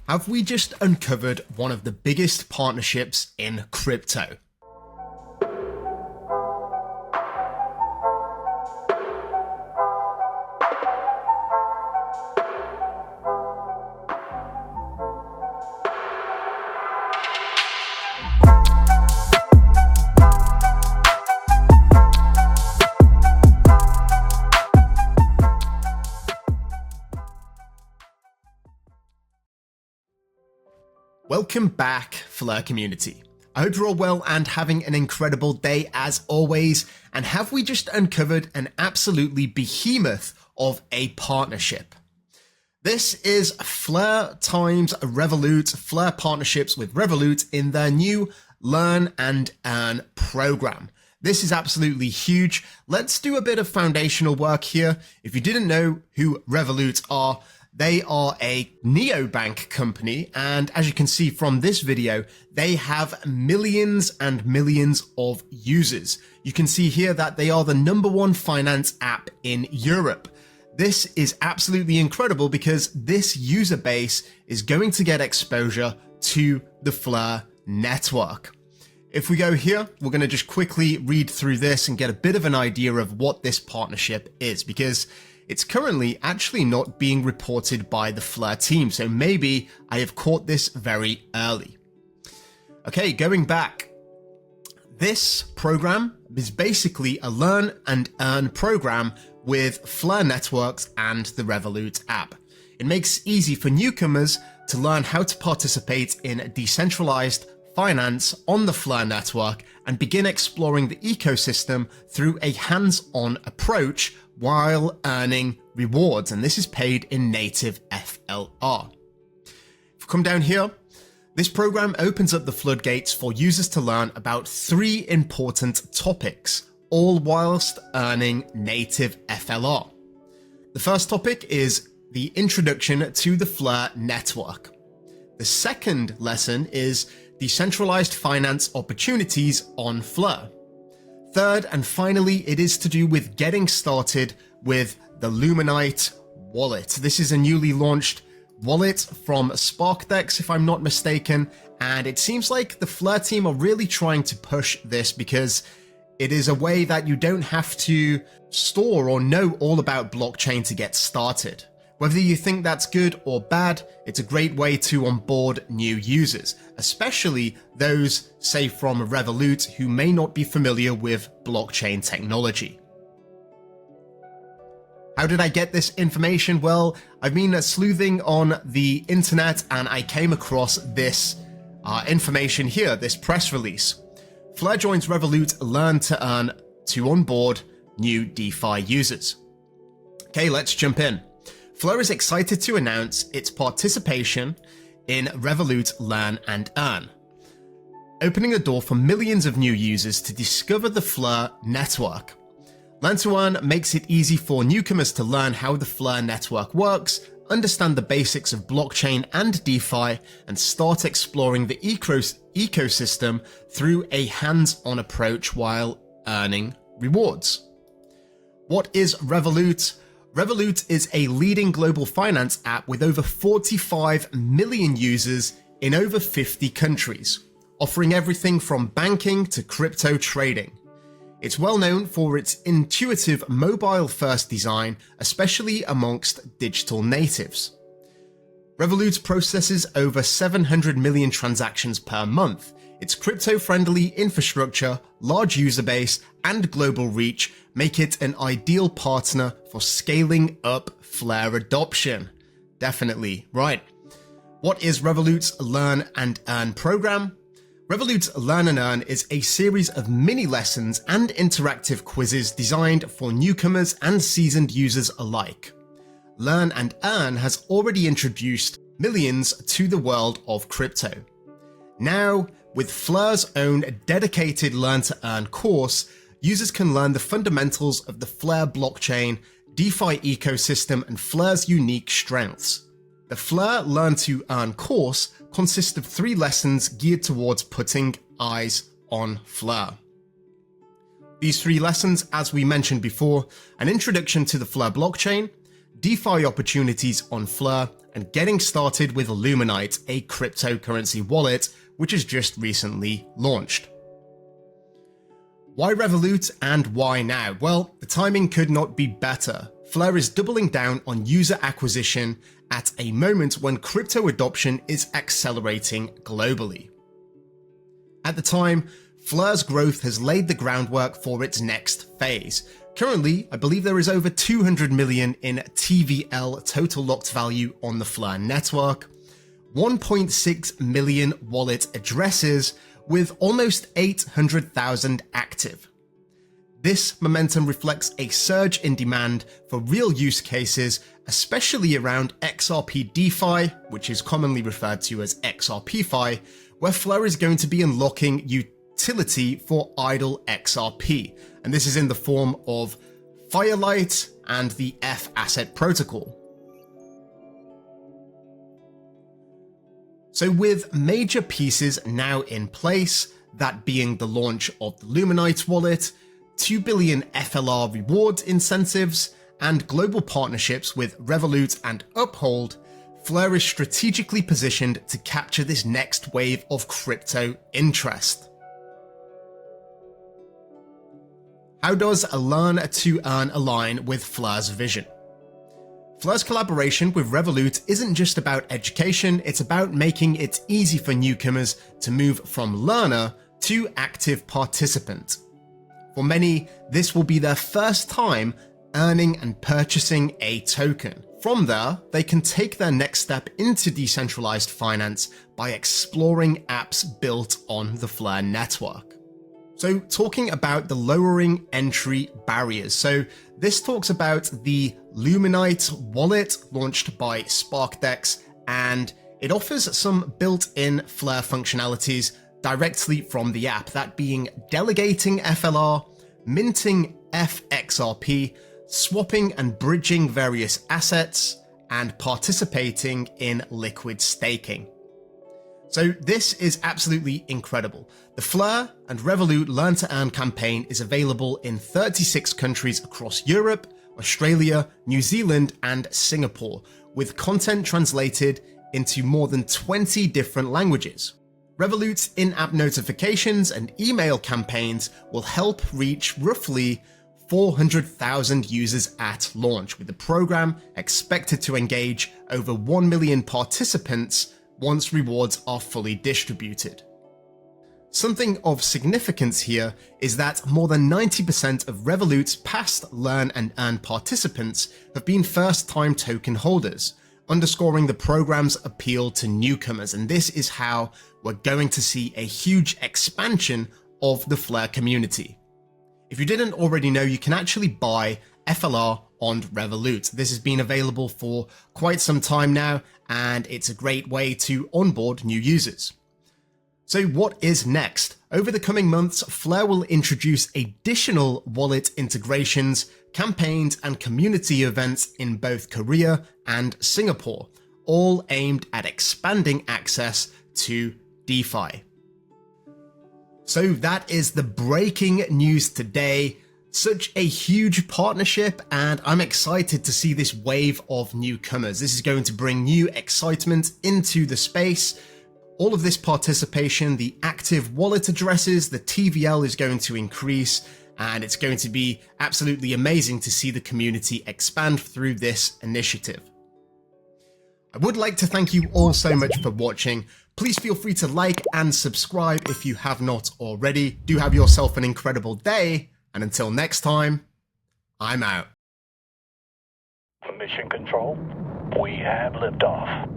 Have we just uncovered one of the biggest partnerships in crypto? Welcome back, Fleur community. I hope you're all well and having an incredible day as always. And have we just uncovered an absolutely behemoth of a partnership? This is Fleur times Revolut, Fleur partnerships with Revolut in their new Learn and Earn program. This is absolutely huge. Let's do a bit of foundational work here. If you didn't know who Revolut are, they are a neobank company, and as you can see from this video, they have millions and millions of users. You can see here that they are the #1 finance app in Europe. This is absolutely incredible because this user base is going to get exposure to the Fleur network. If we go here, we're going to just quickly read through this and get a bit of an idea of what this partnership is, because it's currently actually not being reported by the Fleur team, so maybe I have caught this very early. Okay, going back. This program is basically a learn and earn program with Fleur networks and the Revolut app. It makes it easy for newcomers to learn how to participate in decentralized finance on the Fleur network and begin exploring the ecosystem through a hands-on approach while earning rewards, and this is paid in native FLR. If we come down here, this program opens up the floodgates for users to learn about 3 important topics, all whilst earning native FLR. The first topic is the introduction to the Fleur network. The second lesson is decentralized finance opportunities on Fleur. Third, and finally, it is to do with getting started with the Luminite wallet. This is a newly launched wallet from SparkDex, if I'm not mistaken, and it seems like the Fleur team are really trying to push this because it is a way that you don't have to store or know all about blockchain to get started. Whether you think that's good or bad, it's a great way to onboard new users, especially those, say, from Revolut who may not be familiar with blockchain technology. How did I get this information? Well, I've been sleuthing on the internet and I came across this information here, this press release. Fleur joins Revolut Learn to Earn to onboard new DeFi users. Okay, let's jump in. Fleur is excited to announce its participation in Revolut Learn and Earn, opening the door for millions of new users to discover the Fleur network. Learn to Earn makes it easy for newcomers to learn how the Fleur network works, understand the basics of blockchain and DeFi, and start exploring the ecosystem through a hands-on approach while earning rewards. What is Revolut? Revolut is a leading global finance app with over 45 million users in over 50 countries, offering everything from banking to crypto trading. It's well known for its intuitive mobile-first design, especially amongst digital natives. Revolut processes over 700 million transactions per month. Its crypto-friendly infrastructure, large user base, and global reach make it an ideal partner for scaling up Fleur adoption. Definitely, right. What is Revolut's Learn and Earn program? Revolut's Learn and Earn is a series of mini lessons and interactive quizzes designed for newcomers and seasoned users alike. Learn and Earn has already introduced millions to the world of crypto. Now, with Fleur's own dedicated Learn to Earn course, users can learn the fundamentals of the Fleur blockchain, DeFi ecosystem, and Fleur's unique strengths. The Fleur Learn to Earn course consists of 3 lessons geared towards putting eyes on Fleur. These 3 lessons, as we mentioned before, an introduction to the Fleur blockchain, DeFi opportunities on Fleur, and getting started with Luminite, a cryptocurrency wallet which has just recently launched. Why Revolut and why now? Well, the timing could not be better. Fleur is doubling down on user acquisition at a moment when crypto adoption is accelerating globally. At the time, Fleur's growth has laid the groundwork for its next phase. Currently, I believe there is over 200 million in TVL total locked value on the Fleur network, 1.6 million wallet addresses with almost 800,000 active. This momentum reflects a surge in demand for real use cases, especially around XRP DeFi, which is commonly referred to as XRPFi, where Fleur is going to be unlocking utility for idle XRP, and this is in the form of Firelight and the F Asset protocol. So with major pieces now in place, that being the launch of the Luminite wallet, 2 billion FLR reward incentives, and global partnerships with Revolut and Uphold, Fleur is strategically positioned to capture this next wave of crypto interest. How does a learn to earn align with Fleur's vision? Fleur's collaboration with Revolut isn't just about education, it's about making it easy for newcomers to move from learner to active participant. For many, this will be their first time earning and purchasing a token. From there, they can take their next step into decentralized finance by exploring apps built on the Fleur network. So talking about the lowering entry barriers. So this talks about the Luminite wallet launched by SparkDex, and it offers some built-in Fleur functionalities directly from the app, that being delegating FLR, minting FXRP, swapping and bridging various assets, and participating in liquid staking. So this is absolutely incredible. The Fleur and Revolut Learn to Earn campaign is available in 36 countries across Europe, Australia, New Zealand, and Singapore, with content translated into more than 20 different languages. Revolut's in-app notifications and email campaigns will help reach roughly 400,000 users at launch, with the program expected to engage over 1 million participants once rewards are fully distributed. Something of significance here is that more than 90% of Revolut's past Learn and Earn participants have been first-time token holders, underscoring the program's appeal to newcomers, and this is how we're going to see a huge expansion of the Fleur community. If you didn't already know, you can actually buy FLR on Revolut. This has been available for quite some time now, and it's a great way to onboard new users. So what is next? Over the coming months, Fleur will introduce additional wallet integrations, campaigns, and community events in both Korea and Singapore, all aimed at expanding access to DeFi. So that is the breaking news today. Such a huge partnership, and I'm excited to see this wave of newcomers. This is going to bring new excitement into the space. All of this participation, the active wallet addresses, the TVL is going to increase, and it's going to be absolutely amazing to see the community expand through this initiative. I would like to thank you all so much for watching. Please feel free to like and subscribe if you have not already. Do have yourself an incredible day, and until next time, I'm out. Mission Control, we have liftoff.